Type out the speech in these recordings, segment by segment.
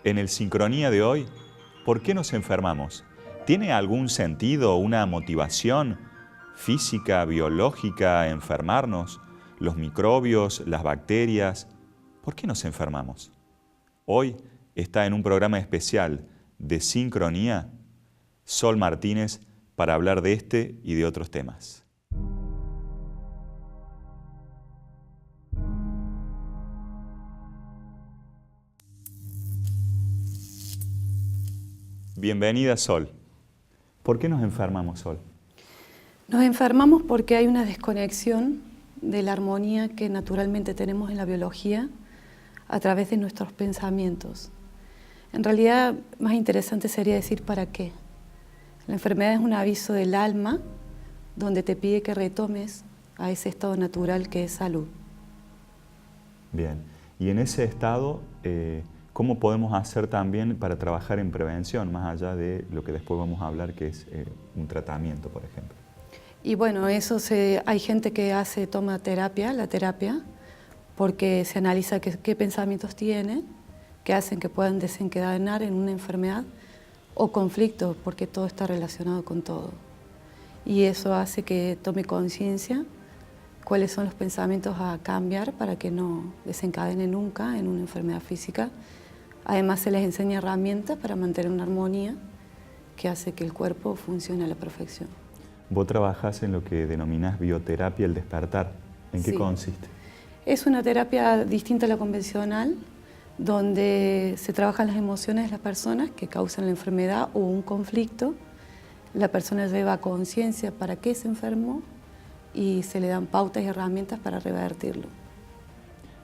En el Sincronía de hoy, ¿por qué nos enfermamos? ¿Tiene algún sentido, una motivación física, biológica, enfermarnos? ¿Los microbios, las bacterias? ¿Por qué nos enfermamos? Hoy está en un programa especial de Sincronía Sol Martínez para hablar de este y de otros temas. Bienvenida, Sol. ¿Por qué nos enfermamos, Sol? Nos enfermamos porque hay una desconexión de la armonía que naturalmente tenemos en la biología a través de nuestros pensamientos. En realidad, más interesante sería decir ¿para qué? La enfermedad es un aviso del alma donde te pide que retomes a ese estado natural que es salud. Bien, y en ese estado, ¿cómo podemos hacer también para trabajar en prevención, más allá de lo que después vamos a hablar, que es un tratamiento, por ejemplo? Y bueno, hay gente que toma terapia, la terapia, porque se analiza qué pensamientos tiene, que hacen que puedan desencadenar en una enfermedad o conflictos, porque todo está relacionado con todo. Y eso hace que tome conciencia cuáles son los pensamientos a cambiar para que no desencadene nunca en una enfermedad física. Además se les enseña herramientas para mantener una armonía que hace que el cuerpo funcione a la perfección. Vos trabajás en lo que denominás bioterapia el despertar. ¿En qué consiste? Es una terapia distinta a la convencional, donde se trabajan las emociones de las personas que causan la enfermedad o un conflicto. La persona lleva conciencia para qué se enfermó y se le dan pautas y herramientas para revertirlo.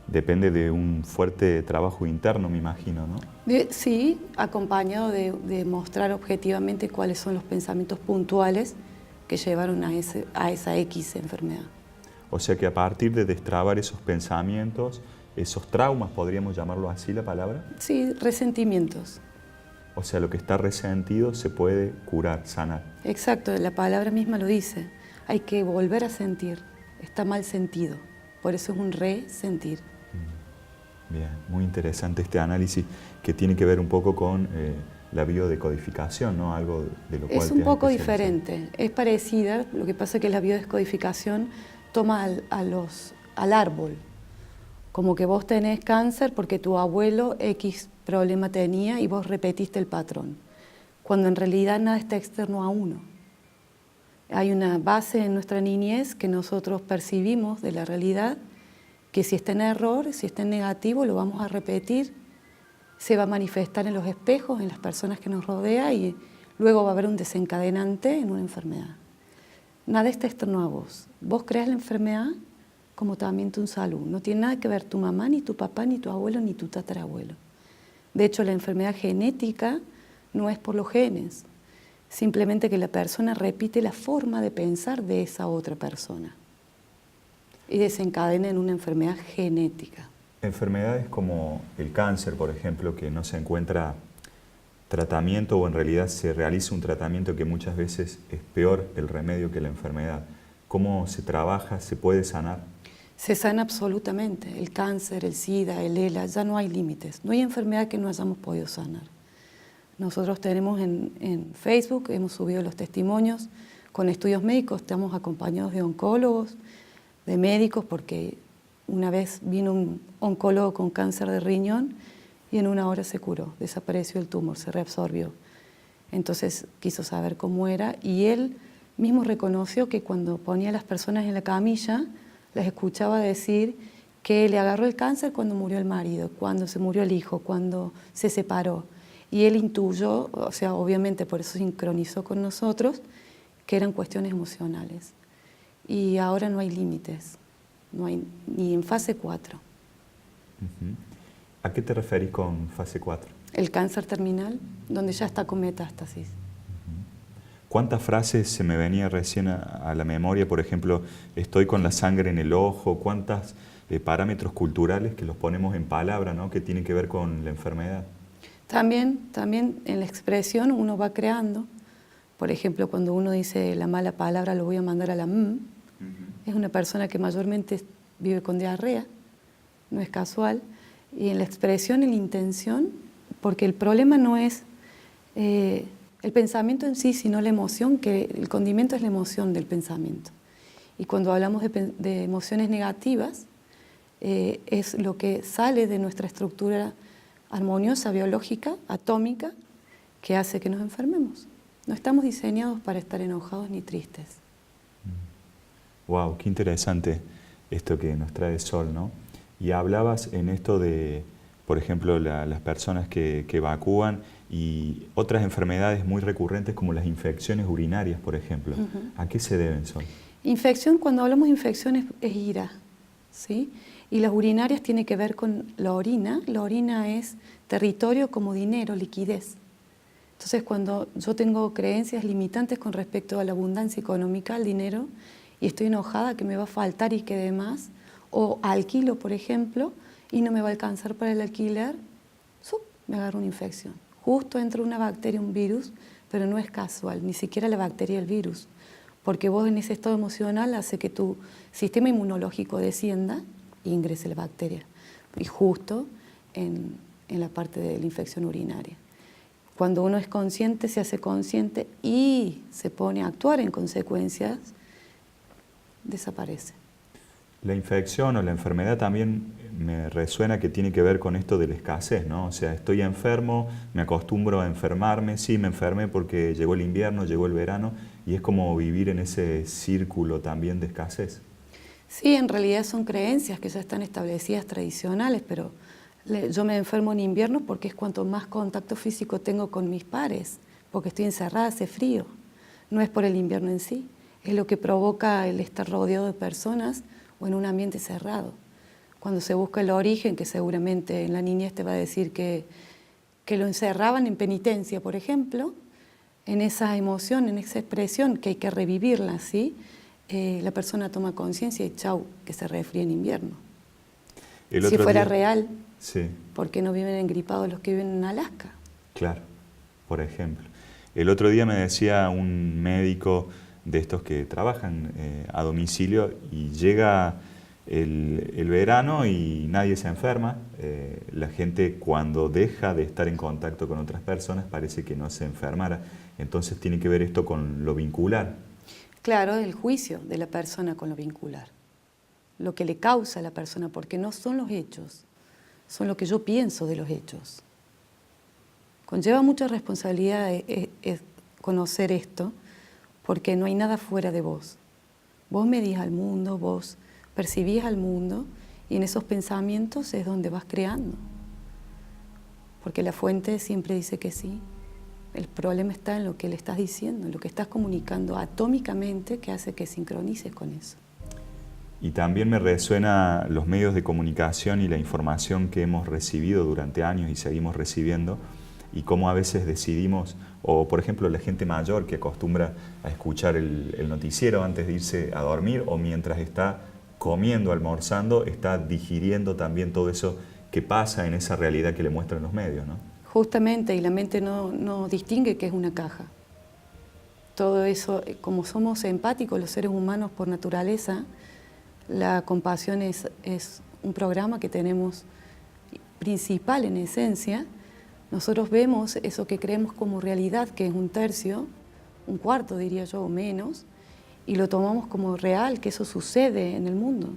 Depende de un fuerte trabajo interno, me imagino, ¿no? Sí, acompañado de mostrar objetivamente cuáles son los pensamientos puntuales que llevaron a esa X enfermedad. O sea que a partir de destrabar esos pensamientos, esos traumas, podríamos llamarlo así la palabra. Sí, resentimientos. O sea, lo que está resentido se puede curar, sanar. Exacto, la palabra misma lo dice. Hay que volver a sentir. Está mal sentido. Por eso es un resentir. Bien, muy interesante este análisis que tiene que ver un poco con la biodecodificación, ¿no? Algo de lo cual es un poco diferente, es parecida, lo que pasa es que la biodescodificación toma al árbol, como que vos tenés cáncer porque tu abuelo X problema tenía y vos repetiste el patrón, cuando en realidad nada está externo a uno. Hay una base en nuestra niñez que nosotros percibimos de la realidad, que si está en error, si está en negativo, lo vamos a repetir, se va a manifestar en los espejos, en las personas que nos rodean y luego va a haber un desencadenante en una enfermedad. Nada está externo a vos. Vos creas la enfermedad como también tu salud. No tiene nada que ver tu mamá, ni tu papá, ni tu abuelo, ni tu tatarabuelo. De hecho, la enfermedad genética no es por los genes, simplemente que la persona repite la forma de pensar de esa otra persona y desencadena en una enfermedad genética. Enfermedades como el cáncer, por ejemplo, que no se encuentra tratamiento o en realidad se realiza un tratamiento que muchas veces es peor el remedio que la enfermedad. ¿Cómo se trabaja? ¿Se puede sanar? Se sana absolutamente. El cáncer, el SIDA, el ELA, ya no hay límites. No hay enfermedad que no hayamos podido sanar. Nosotros tenemos en Facebook, hemos subido los testimonios con estudios médicos, estamos acompañados de oncólogos, de médicos, porque una vez vino un oncólogo con cáncer de riñón y en una hora se curó, desapareció el tumor, se reabsorbió. Entonces quiso saber cómo era y él mismo reconoció que cuando ponía a las personas en la camilla, las escuchaba decir que le agarró el cáncer cuando murió el marido, cuando se murió el hijo, cuando se separó. Y él intuyó, o sea, obviamente por eso sincronizó con nosotros, que eran cuestiones emocionales. Y ahora no hay límites, no hay ni en fase 4. ¿A qué te referís con fase 4? El cáncer terminal, donde ya está con metástasis. ¿Cuántas frases se me venía recién a la memoria? Por ejemplo, estoy con la sangre en el ojo. ¿Cuántos parámetros culturales que los ponemos en palabra, ¿no? Que tienen que ver con la enfermedad? También en la expresión uno va creando. Por ejemplo, cuando uno dice la mala palabra, lo voy a mandar a la es una persona que mayormente vive con diarrea, no es casual. Y en la expresión y la intención porque el problema no es el pensamiento en sí, sino la emoción, que el condimento es la emoción del pensamiento. Y cuando hablamos de emociones negativas, es lo que sale de nuestra estructura armoniosa, biológica, atómica, que hace que nos enfermemos. No estamos diseñados para estar enojados ni tristes. Wow, qué interesante esto que nos trae Sol, ¿no? Y hablabas en esto de, por ejemplo, las personas que evacúan y otras enfermedades muy recurrentes como las infecciones urinarias, por ejemplo. ¿A qué se deben, Sol? Infección, cuando hablamos de infección es ira, ¿sí? Y las urinarias tienen que ver con la orina. La orina es territorio como dinero, liquidez. Entonces, cuando yo tengo creencias limitantes con respecto a la abundancia económica, al dinero, y estoy enojada que me va a faltar y que demás, o alquilo, por ejemplo, y no me va a alcanzar para el alquiler, me agarro una infección. Justo entra una bacteria, un virus, pero no es casual, ni siquiera la bacteria el virus, porque vos en ese estado emocional hace que tu sistema inmunológico descienda e ingrese la bacteria, y justo en la parte de la infección urinaria. Cuando uno es consciente, se hace consciente y se pone a actuar en consecuencias, desaparece. La infección o la enfermedad también me resuena que tiene que ver con esto de la escasez, ¿no? O sea, estoy enfermo, me acostumbro a enfermarme, sí, me enfermé porque llegó el invierno, llegó el verano, y es como vivir en ese círculo también de escasez. Sí, en realidad son creencias que ya están establecidas tradicionales, pero yo me enfermo en invierno porque es cuanto más contacto físico tengo con mis pares, porque estoy encerrada, hace frío. No es por el invierno en sí, es lo que provoca el estar rodeado de personas o en un ambiente cerrado. Cuando se busca el origen, que seguramente en la niñez te va a decir que lo encerraban en penitencia, por ejemplo, en esa emoción, en esa expresión que hay que revivirla, ¿sí? La persona toma conciencia y chau, que se resfría en invierno. Si fuera real, sí. ¿Por qué no viven engripados los que viven en Alaska? Claro, por ejemplo. El otro día me decía un médico de estos que trabajan a domicilio y llega el verano y nadie se enferma. La gente cuando deja de estar en contacto con otras personas parece que no se enfermara. Entonces tiene que ver esto con lo vincular. Claro, el juicio de la persona con lo vincular. Lo que le causa a la persona, porque no son los hechos, son lo que yo pienso de los hechos. Conlleva mucha responsabilidad conocer esto, porque no hay nada fuera de vos. Vos medís al mundo, vos percibís al mundo, y en esos pensamientos es donde vas creando. Porque la fuente siempre dice que sí. El problema está en lo que le estás diciendo, en lo que estás comunicando atómicamente, que hace que sincronices con eso. Y también me resuena los medios de comunicación y la información que hemos recibido durante años y seguimos recibiendo, y cómo a veces decidimos, o por ejemplo la gente mayor que acostumbra a escuchar el noticiero antes de irse a dormir, o mientras está comiendo, almorzando, está digiriendo también todo eso que pasa en esa realidad que le muestran los medios, ¿no? Justamente, y la mente no distingue que es una caja. Todo eso, como somos empáticos los seres humanos por naturaleza, la compasión es un programa que tenemos principal en esencia. Nosotros vemos eso que creemos como realidad, que es un tercio, un cuarto diría yo, o menos, y lo tomamos como real, que eso sucede en el mundo.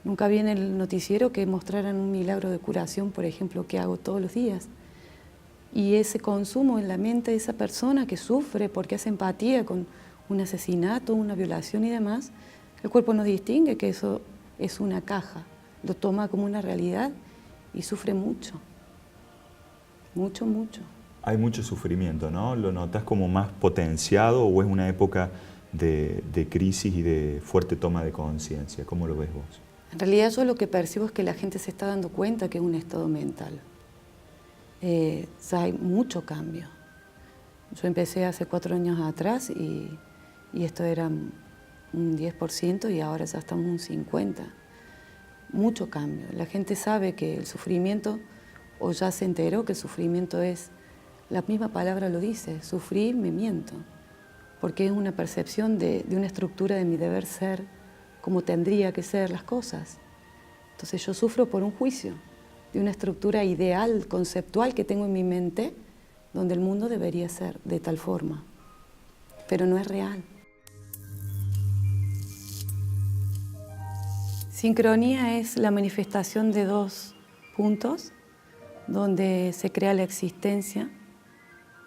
Nunca vi en el noticiero que mostraran un milagro de curación, por ejemplo, que hago todos los días. Y ese consumo en la mente de esa persona que sufre porque hace empatía con un asesinato, una violación y demás, el cuerpo no distingue que eso es una caja, lo toma como una realidad y sufre mucho, mucho, mucho. Hay mucho sufrimiento, ¿no? ¿Lo notas como más potenciado o es una época de crisis y de fuerte toma de conciencia? ¿Cómo lo ves vos? En realidad yo lo que percibo es que la gente se está dando cuenta que es un estado mental. Ya hay mucho cambio. Yo empecé hace 4 años atrás y esto era un 10% y ahora ya estamos un 50%. Mucho cambio. La gente sabe que el sufrimiento, o ya se enteró que el sufrimiento es, la misma palabra lo dice, sufrir me miento, porque es una percepción de una estructura de mi deber ser, como tendría que ser las cosas. Entonces yo sufro por un juicio, de una estructura ideal, conceptual que tengo en mi mente, donde el mundo debería ser de tal forma, pero no es real. Sincronía es la manifestación de dos puntos donde se crea la existencia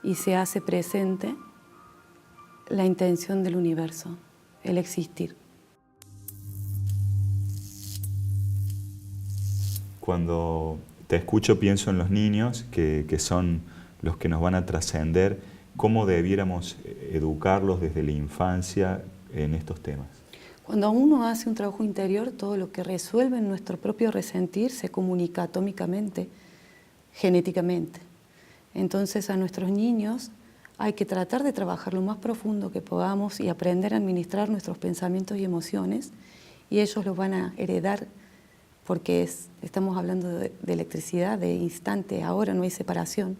y se hace presente la intención del universo, el existir. Cuando te escucho pienso en los niños que son los que nos van a trascender. ¿Cómo debiéramos educarlos desde la infancia en estos temas? Cuando uno hace un trabajo interior, todo lo que resuelve en nuestro propio resentir se comunica atómicamente, genéticamente. Entonces a nuestros niños hay que tratar de trabajar lo más profundo que podamos y aprender a administrar nuestros pensamientos y emociones, y ellos los van a heredar porque estamos hablando de electricidad, de instante, ahora no hay separación.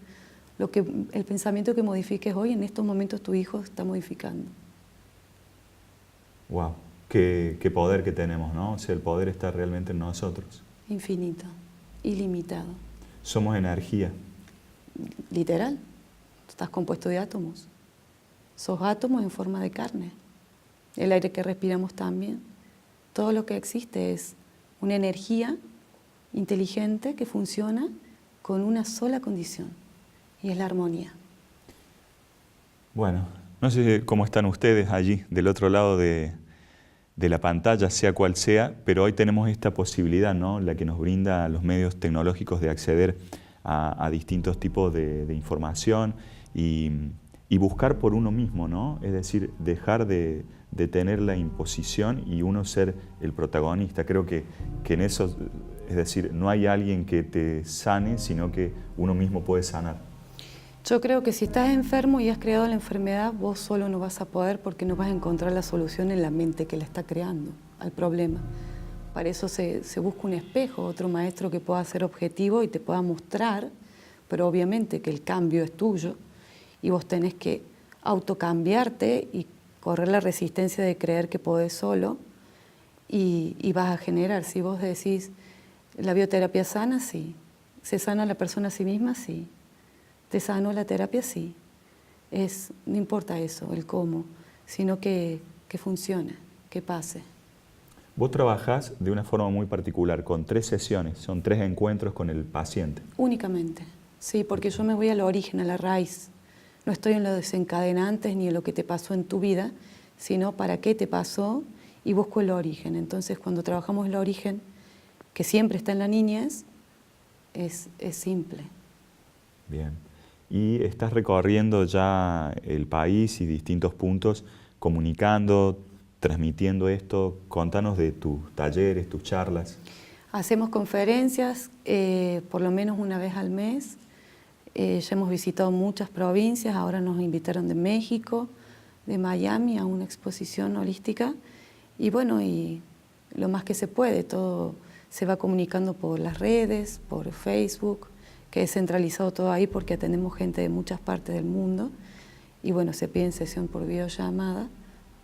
El pensamiento que modifiques hoy, en estos momentos tu hijo está modificando. Wow, qué poder que tenemos, ¿no? O sea, el poder está realmente en nosotros. Infinito, ilimitado. Somos energía. Literal, estás compuesto de átomos. Sos átomos en forma de carne. El aire que respiramos también. Todo lo que existe es una energía inteligente que funciona con una sola condición, y es la armonía. Bueno, no sé cómo están ustedes allí, del otro lado de la pantalla, sea cual sea, pero hoy tenemos esta posibilidad, ¿no? La que nos brinda los medios tecnológicos de acceder a distintos tipos de información y buscar por uno mismo, ¿no? Es decir, dejar de tener la imposición y uno ser el protagonista. Creo que en eso, es decir, no hay alguien que te sane, sino que uno mismo puede sanar. Yo creo que si estás enfermo y has creado la enfermedad, vos solo no vas a poder, porque no vas a encontrar la solución en la mente que la está creando al problema. Para eso se busca un espejo, otro maestro que pueda ser objetivo y te pueda mostrar, pero obviamente que el cambio es tuyo y vos tenés que autocambiarte y correr la resistencia de creer que podés solo y vas a generar. Si vos decís, la bioterapia sana, sí. ¿Se sana la persona a sí misma? Sí. ¿Te sanó la terapia? Sí. No importa eso, el cómo, sino que funcione, que pase. Vos trabajás de una forma muy particular, con 3 sesiones, son 3 encuentros con el paciente. Únicamente, sí, porque yo me voy al origen, a la raíz. No estoy en los desencadenantes ni en lo que te pasó en tu vida, sino para qué te pasó y busco el origen. Entonces, cuando trabajamos el origen, que siempre está en la niñez, es simple. Bien. Y estás recorriendo ya el país y distintos puntos, comunicando, transmitiendo esto. Contanos de tus talleres, tus charlas. Hacemos conferencias por lo menos una vez al mes. Ya hemos visitado muchas provincias, ahora nos invitaron de México, de Miami a una exposición holística. Y bueno, y lo más que se puede, todo se va comunicando por las redes, por Facebook, que es centralizado todo ahí porque atendemos gente de muchas partes del mundo. Y bueno, se pide en sesión por videollamada.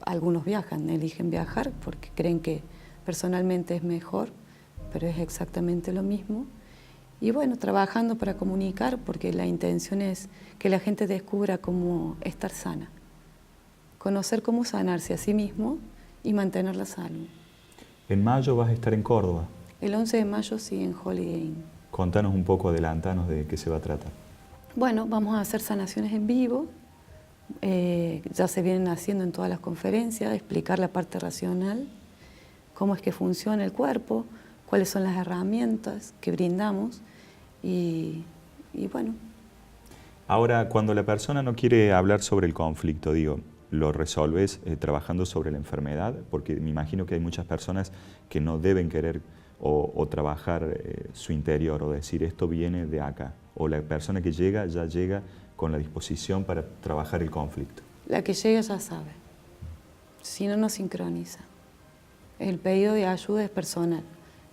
Algunos viajan, eligen viajar porque creen que personalmente es mejor, pero es exactamente lo mismo. Y bueno, trabajando para comunicar, porque la intención es que la gente descubra cómo estar sana, conocer cómo sanarse a sí mismo y mantener la salud. En mayo vas a estar en Córdoba. El 11 de mayo sí, en Holiday Inn. Contanos un poco, adelantanos de qué se va a tratar. Bueno, vamos a hacer sanaciones en vivo. Ya se vienen haciendo en todas las conferencias, explicar la parte racional, cómo es que funciona el cuerpo, cuáles son las herramientas que brindamos y bueno. Ahora, cuando la persona no quiere hablar sobre el conflicto, digo, ¿lo resolves trabajando sobre la enfermedad? Porque me imagino que hay muchas personas que no deben querer o trabajar su interior o decir esto viene de acá. O la persona que llega ya llega con la disposición para trabajar el conflicto. La que llega ya sabe, si no, no sincroniza. El pedido de ayuda es personal.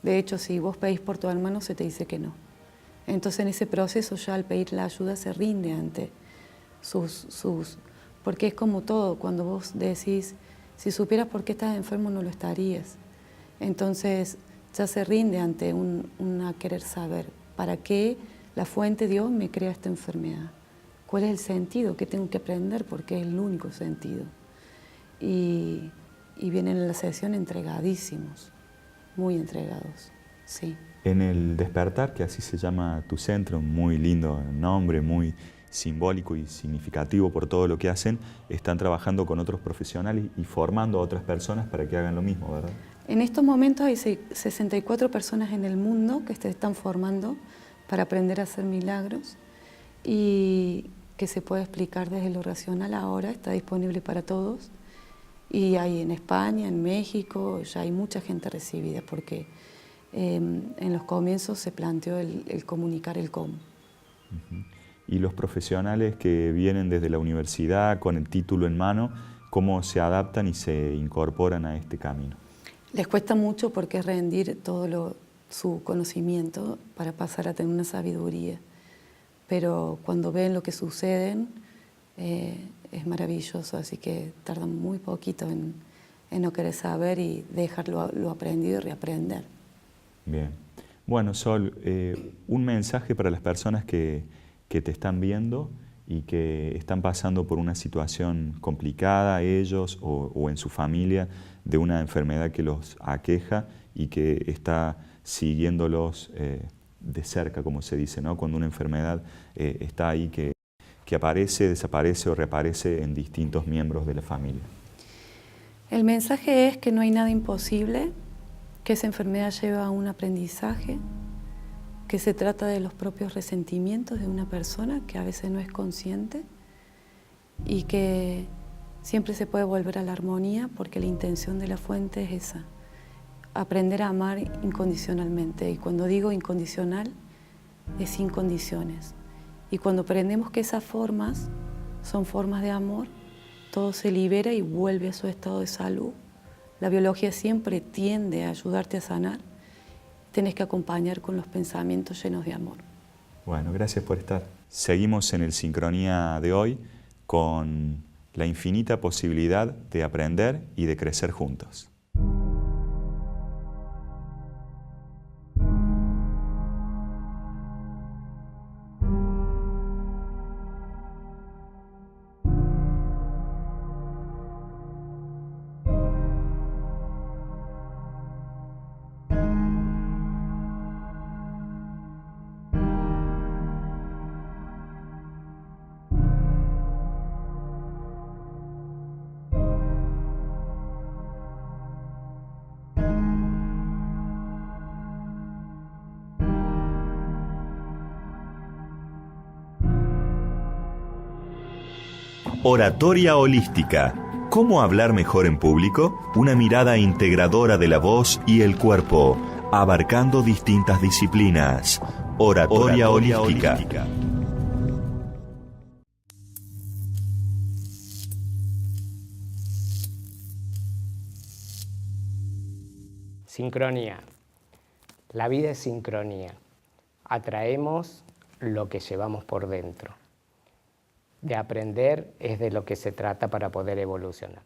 De hecho, si vos pedís por tu hermano, se te dice que no. Entonces, en ese proceso ya al pedir la ayuda se rinde ante porque es como todo, cuando vos decís, si supieras por qué estás enfermo, no lo estarías. Entonces, ya se rinde ante una querer saber ¿para qué la fuente Dios me crea esta enfermedad? ¿Cuál es el sentido? ¿Qué tengo que aprender? Porque es el único sentido. Y vienen a la sesión entregadísimos, muy entregados, sí. En el Despertar, que así se llama tu centro, muy lindo nombre, muy simbólico y significativo por todo lo que hacen, están trabajando con otros profesionales y formando a otras personas para que hagan lo mismo, ¿verdad? En estos momentos hay 64 personas en el mundo que se están formando para aprender a hacer milagros y que se puede explicar desde lo racional ahora, está disponible para todos. Y hay en España, en México, ya hay mucha gente recibida porque en los comienzos se planteó el comunicar el cómo. Y los profesionales que vienen desde la universidad con el título en mano, ¿cómo se adaptan y se incorporan a este camino? Les cuesta mucho porque es rendir todo su conocimiento para pasar a tener una sabiduría. Pero cuando ven lo que suceden, es maravilloso, así que tardan muy poquito en no querer saber y dejar lo aprendido y reaprender. Bien. Bueno, Sol, un mensaje para las personas que te están viendo y que están pasando por una situación complicada, ellos o en su familia, de una enfermedad que los aqueja y que está siguiéndolos de cerca, como se dice, ¿no? Cuando una enfermedad está ahí que aparece, desaparece o reaparece en distintos miembros de la familia. El mensaje es que no hay nada imposible, que esa enfermedad lleva a un aprendizaje, que se trata de los propios resentimientos de una persona que a veces no es consciente y que siempre se puede volver a la armonía porque la intención de la fuente es esa, aprender a amar incondicionalmente. Y cuando digo incondicional, es sin condiciones. Y cuando aprendemos que esas formas son formas de amor, todo se libera y vuelve a su estado de salud. La biología siempre tiende a ayudarte a sanar. Tienes que acompañar con los pensamientos llenos de amor. Bueno, gracias por estar. Seguimos en el Sincronía de hoy con la infinita posibilidad de aprender y de crecer juntos. Oratoria holística. ¿Cómo hablar mejor en público? Una mirada integradora de la voz y el cuerpo, abarcando distintas disciplinas. Oratoria holística. Sincronía. La vida es sincronía. Atraemos lo que llevamos por dentro. De aprender es de lo que se trata para poder evolucionar.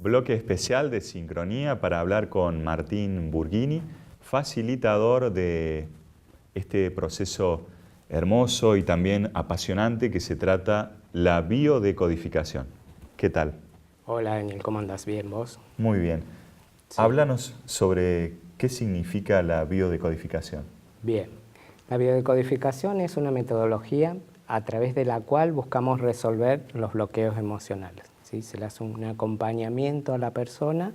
Bloque especial de Sincronía para hablar con Martín Burghini, facilitador de este proceso hermoso y también apasionante que se trata la biodecodificación. ¿Qué tal? Hola Daniel, ¿cómo andas? ¿Bien vos? Muy bien. Sí. Háblanos sobre qué significa la biodecodificación. Bien. La biodecodificación es una metodología a través de la cual buscamos resolver los bloqueos emocionales, ¿sí? Se le hace un acompañamiento a la persona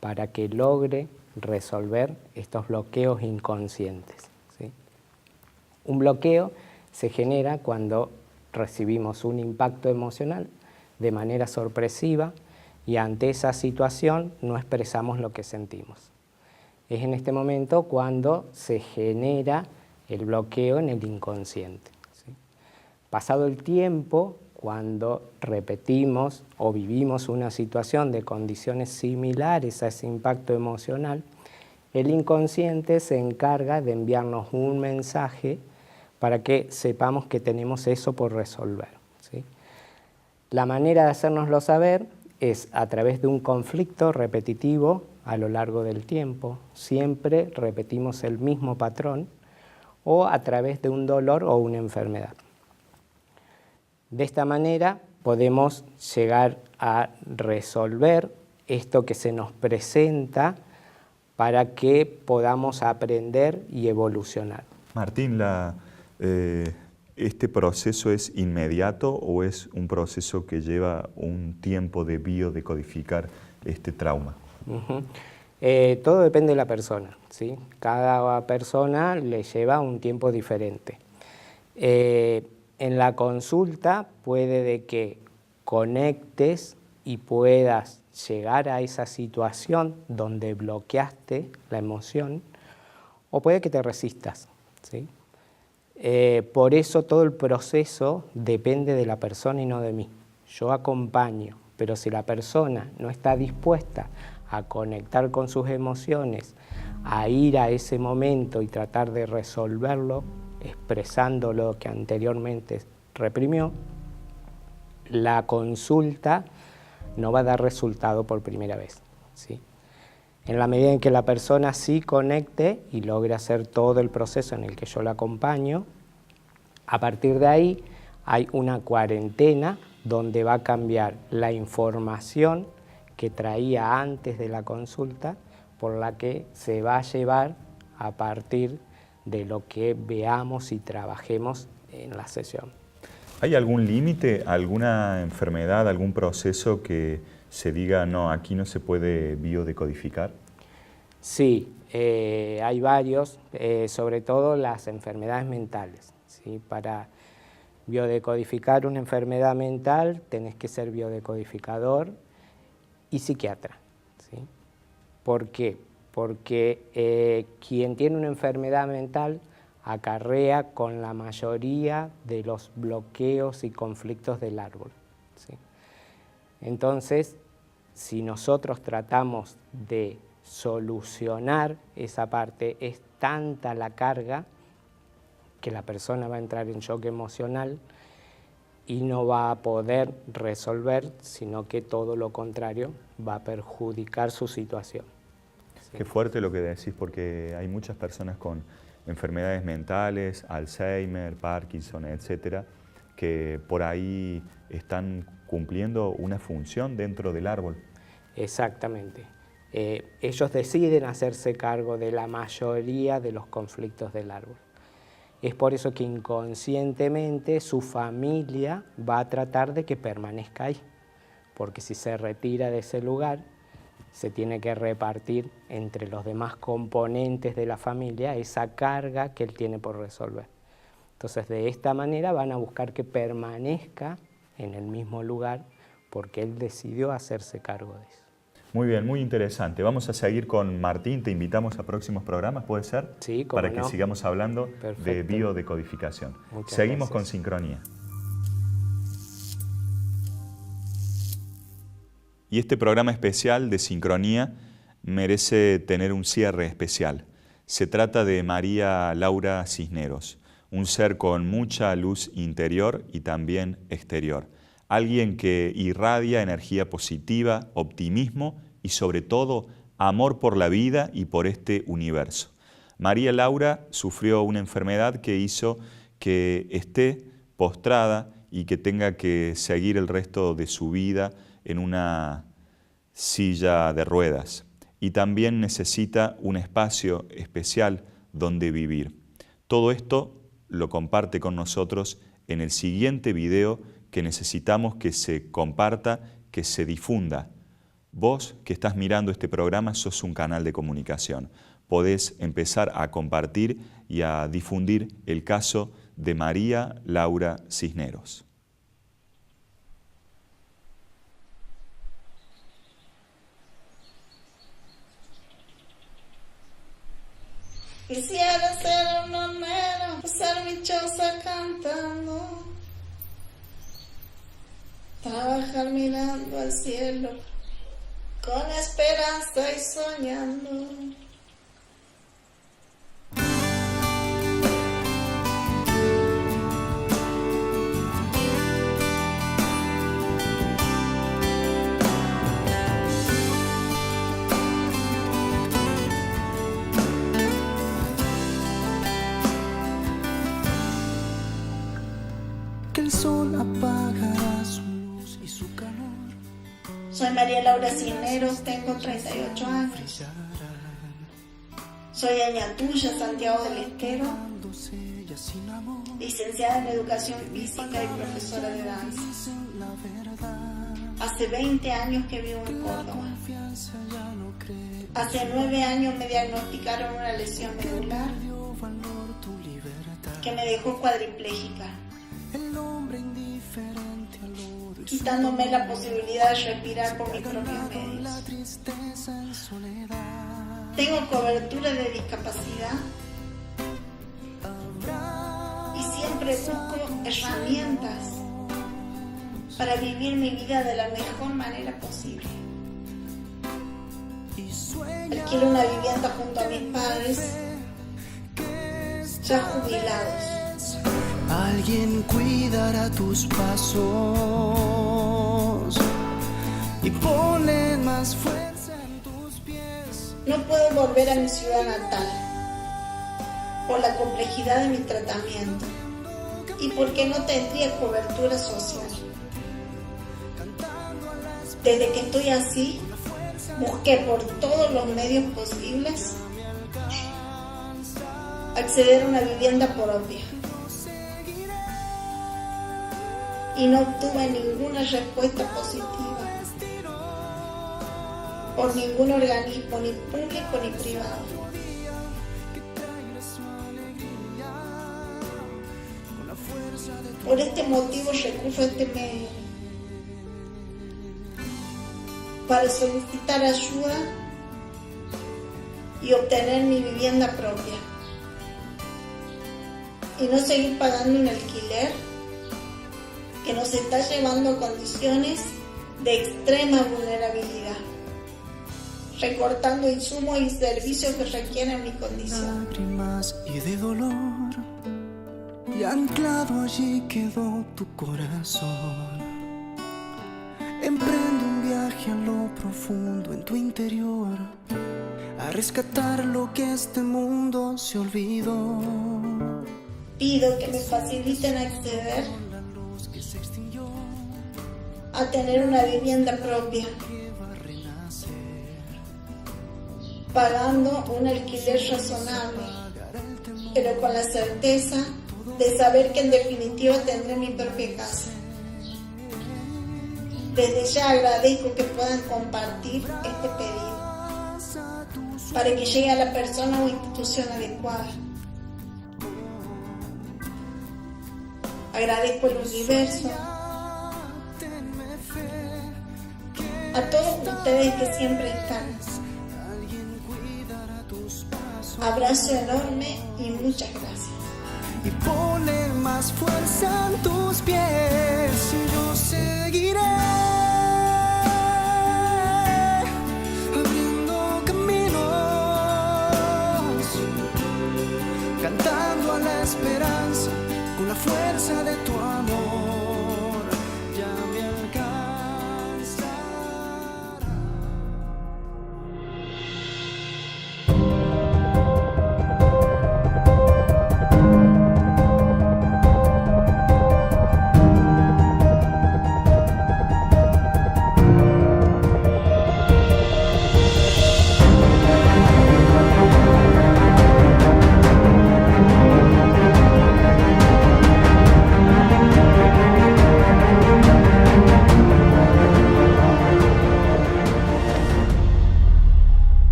para que logre resolver estos bloqueos inconscientes, ¿sí? Un bloqueo se genera cuando recibimos un impacto emocional de manera sorpresiva y ante esa situación no expresamos lo que sentimos. Es en este momento cuando se genera el bloqueo en el inconsciente, ¿sí? Pasado el tiempo, cuando repetimos o vivimos una situación de condiciones similares a ese impacto emocional, el inconsciente se encarga de enviarnos un mensaje para que sepamos que tenemos eso por resolver, ¿sí? La manera de hacérnoslo saber es a través de un conflicto repetitivo a lo largo del tiempo, siempre repetimos el mismo patrón, o a través de un dolor o una enfermedad. De esta manera podemos llegar a resolver esto que se nos presenta para que podamos aprender y evolucionar. Martín, ¿este proceso es inmediato o es un proceso que lleva un tiempo de biodecodificar este trauma? Todo depende de la persona, ¿sí? Cada persona le lleva un tiempo diferente. En la consulta puede de que conectes y puedas llegar a esa situación donde bloqueaste la emoción, o puede que te resistas, ¿sí? Por eso todo el proceso depende de la persona y no de mí. Yo acompaño, pero si la persona no está dispuesta a conectar con sus emociones, a ir a ese momento y tratar de resolverlo, expresando lo que anteriormente reprimió, la consulta no va a dar resultado por primera vez, ¿sí? En la medida en que la persona sí conecte y logre hacer todo el proceso en el que yo la acompaño, a partir de ahí hay una cuarentena donde va a cambiar la información que traía antes de la consulta por la que se va a llevar a partir de lo que veamos y trabajemos en la sesión. ¿Hay algún límite, alguna enfermedad, algún proceso que se diga, no, aquí no se puede biodecodificar? Sí, hay varios, sobre todo las enfermedades mentales, ¿sí? Para biodecodificar una enfermedad mental tenés que ser biodecodificador y psiquiatra, ¿sí? ¿Por qué? Porque quien tiene una enfermedad mental acarrea con la mayoría de los bloqueos y conflictos del árbol, ¿sí? Entonces, si nosotros tratamos de solucionar esa parte, es tanta la carga que la persona va a entrar en shock emocional y no va a poder resolver, sino que todo lo contrario va a perjudicar su situación. ¿Sí? Qué fuerte lo que decís, porque hay muchas personas con enfermedades mentales, Alzheimer, Parkinson, etcétera, que por ahí están cumpliendo una función dentro del árbol. Exactamente. Ellos deciden hacerse cargo de la mayoría de los conflictos del árbol. Es por eso que inconscientemente su familia va a tratar de que permanezca ahí, porque si se retira de ese lugar, se tiene que repartir entre los demás componentes de la familia esa carga que él tiene por resolver. Entonces, de esta manera van a buscar que permanezca en el mismo lugar porque él decidió hacerse cargo de eso. Muy bien, muy interesante. Vamos a seguir con Martín, te invitamos a próximos programas, ¿puede ser? Sí, cómo para que no. sigamos hablando Perfecto. de biodecodificación. Muchas Seguimos gracias. con Sincronía. Y este programa especial de Sincronía merece tener un cierre especial. Se trata de María Laura Cisneros, un ser con mucha luz interior y también exterior. Alguien que irradia energía positiva, optimismo y sobre todo amor por la vida y por este universo. María Laura sufrió una enfermedad que hizo que esté postrada y que tenga que seguir el resto de su vida en una silla de ruedas. Y también necesita un espacio especial donde vivir. Todo esto lo comparte con nosotros en el siguiente video que necesitamos que se comparta, que se difunda. Vos que estás mirando este programa sos un canal de comunicación. Podés empezar a compartir y a difundir el caso de María Laura Cisneros. Quisiera ser un romero, pasar mi choza cantando, trabajar mirando al cielo, con esperanza y soñando. Soy María Laura Cisneros, tengo 38 años. Soy añatuya, Santiago del Estero, licenciada en Educación Física y profesora de danza. Hace 20 años que vivo en Córdoba. Hace 9 años me diagnosticaron una lesión medular que me dejó cuadripléjica, quitándome la posibilidad de respirar por mis propios medios. Tengo cobertura de discapacidad y siempre busco herramientas para vivir mi vida de la mejor manera posible. Alquilo una vivienda junto a mis padres, ya jubilados. Alguien cuidará tus pasos y pone más fuerza en tus pies. No puedo volver a mi ciudad natal por la complejidad de mi tratamiento y porque no tendría cobertura social. Desde que estoy así, busqué por todos los medios posibles acceder a una vivienda propia y no obtuve ninguna respuesta positiva por ningún organismo, ni público ni privado. Por este motivo recurro a este medio para solicitar ayuda y obtener mi vivienda propia y no seguir pagando un alquiler que nos está llevando a condiciones de extrema vulnerabilidad, recortando insumos y servicios que requieren mi condición. Lágrimas y de dolor, y anclado allí quedó tu corazón. Emprende un viaje a lo profundo en tu interior, a rescatar lo que este mundo se olvidó. Pido que me faciliten acceder a tener una vivienda propia, pagando un alquiler razonable, pero con la certeza de saber que en definitiva tendré mi propia casa. Desde ya agradezco que puedan compartir este pedido para que llegue a la persona o institución adecuada. Agradezco el universo, a todos ustedes que siempre están. Abrazo enorme y muchas gracias. Y pone más fuerza en tus pies, y yo seguiré